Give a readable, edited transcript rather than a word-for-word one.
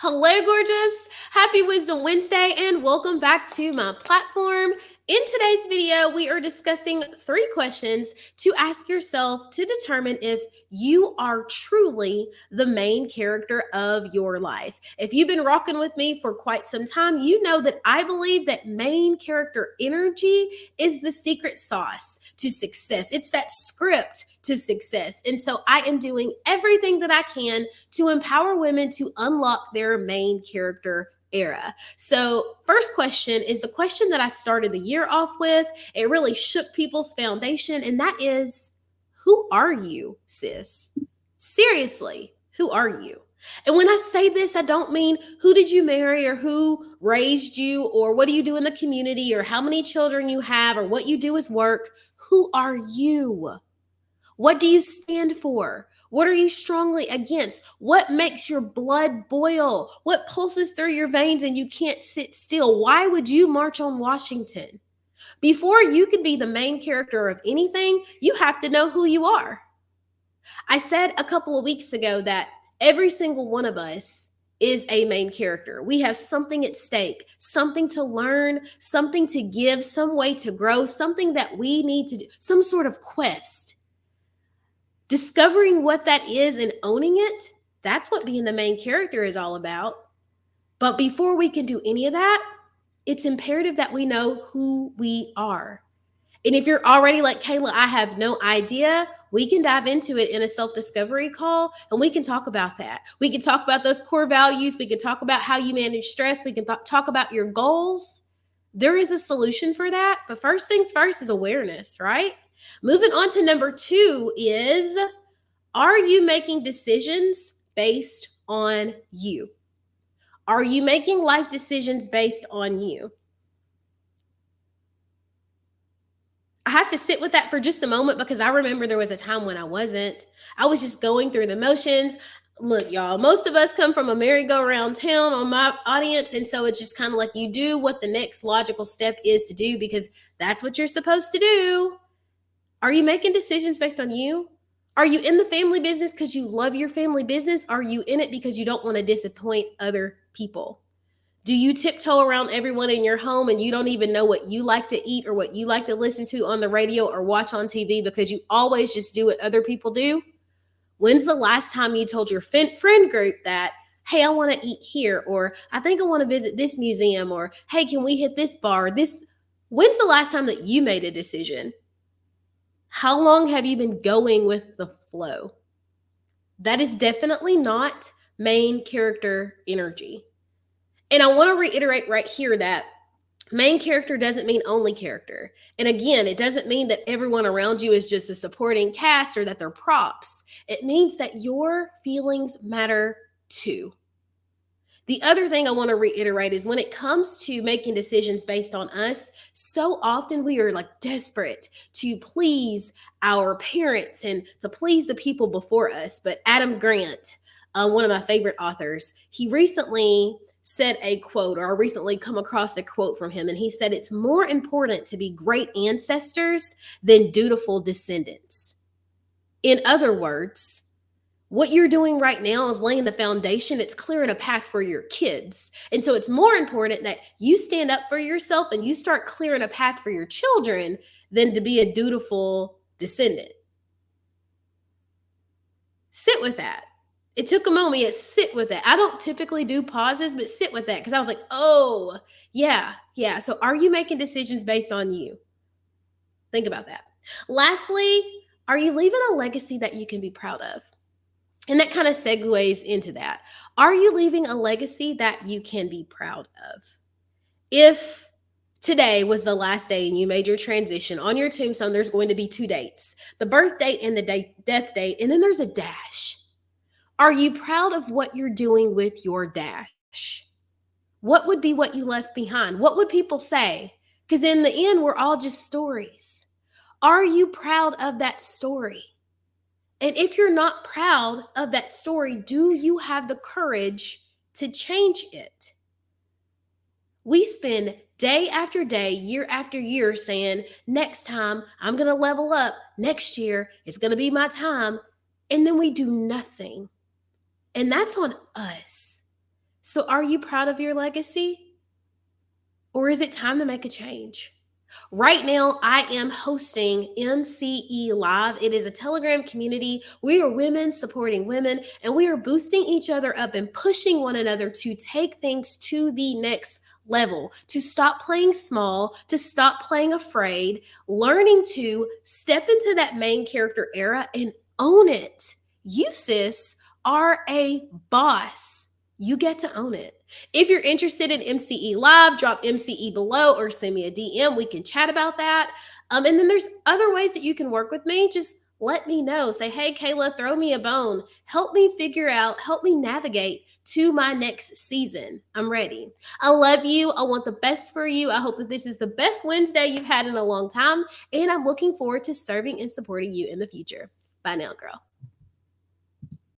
Hello, gorgeous. Happy Wisdom Wednesday, and welcome back to my platform. In today's video, we are discussing 3 questions to ask yourself to determine if you are truly the main character of your life. If you've been rocking with me for quite some time, you know that I believe that main character energy is the secret sauce to success. It's that script to success. And so I am doing everything that I can to empower women to unlock their main character era. So, first question is the question that I started the year off with. It really shook people's foundation, and that is, who are you, sis? Seriously, who are you? And when I say this, I don't mean who did you marry or who raised you or what do you do in the community or how many children you have or what you do as work. Who are you? What do you stand for? What are you strongly against? What makes your blood boil? What pulses through your veins and you can't sit still? Why would you march on Washington? Before you can be the main character of anything, you have to know who you are. I said a couple of weeks ago that every single one of us is a main character. We have something at stake, something to learn, something to give, some way to grow, something that we need to do, some sort of quest. Discovering what that is and owning it, that's what being the main character is all about. But before we can do any of that, it's imperative that we know who we are. And if you're already like, Kayla, I have no idea, we can dive into it in a self-discovery call and we can talk about that. We can talk about those core values. We can talk about how you manage stress. We can talk about your goals. There is a solution for that. But first things first is awareness, right? Moving on to number 2 is, are you making decisions based on you? Are you making life decisions based on you? I have to sit with that for just a moment because I remember there was a time when I wasn't. I was just going through the motions. Look, y'all, most of us come from a merry-go-round town on my audience. And so it's just kind of like you do what the next logical step is to do because that's what you're supposed to do. Are you making decisions based on you? Are you in the family business because you love your family business? Are you in it because you don't want to disappoint other people? Do you tiptoe around everyone in your home and you don't even know what you like to eat or what you like to listen to on the radio or watch on TV because you always just do what other people do? When's the last time you told your friend group that, hey, I want to eat here, or I think I want to visit this museum, or hey, can we hit this bar? When's the last time that you made a decision? How long have you been going with the flow? That is definitely not main character energy. And I want to reiterate right here that main character doesn't mean only character. And again, it doesn't mean that everyone around you is just a supporting cast or that they're props. It means that your feelings matter too. The other thing I want to reiterate is when it comes to making decisions based on us, so often we are like desperate to please our parents and to please the people before us. But Adam Grant, one of my favorite authors, he recently said a quote, or I recently come across a quote from him, and he said, it's more important to be great ancestors than dutiful descendants. In other words, what you're doing right now is laying the foundation. It's clearing a path for your kids. And so it's more important that you stand up for yourself and you start clearing a path for your children than to be a dutiful descendant. Sit with that. It took a moment. Yet sit with that. I don't typically do pauses, but sit with that because I was like, oh, yeah. So are you making decisions based on you? Think about that. Lastly, are you leaving a legacy that you can be proud of? And that kind of segues into that. Are you leaving a legacy that you can be proud of? If today was the last day and you made your transition, on your tombstone, there's going to be 2 dates, the birth date and the death date, and then there's a dash. Are you proud of what you're doing with your dash? What would be what you left behind? What would people say? Because in the end, we're all just stories. Are you proud of that story? And if you're not proud of that story, do you have the courage to change it? We spend day after day, year after year saying, next time I'm going to level up. Next year, it's going to be my time. And then we do nothing. And that's on us. So, are you proud of your legacy? Or is it time to make a change? Right now, I am hosting MCE Live. It is a Telegram community. We are women supporting women, and we are boosting each other up and pushing one another to take things to the next level, to stop playing small, to stop playing afraid, learning to step into that main character era and own it. You, sis, are a boss. You get to own it. If you're interested in MCE Live, drop MCE below or send me a DM. We can chat about that. And then there's other ways that you can work with me. Just let me know. Say, hey, Kayla, throw me a bone. Help me figure out, help me navigate to my next season. I'm ready. I love you. I want the best for you. I hope that this is the best Wednesday you've had in a long time. And I'm looking forward to serving and supporting you in the future. Bye now, girl.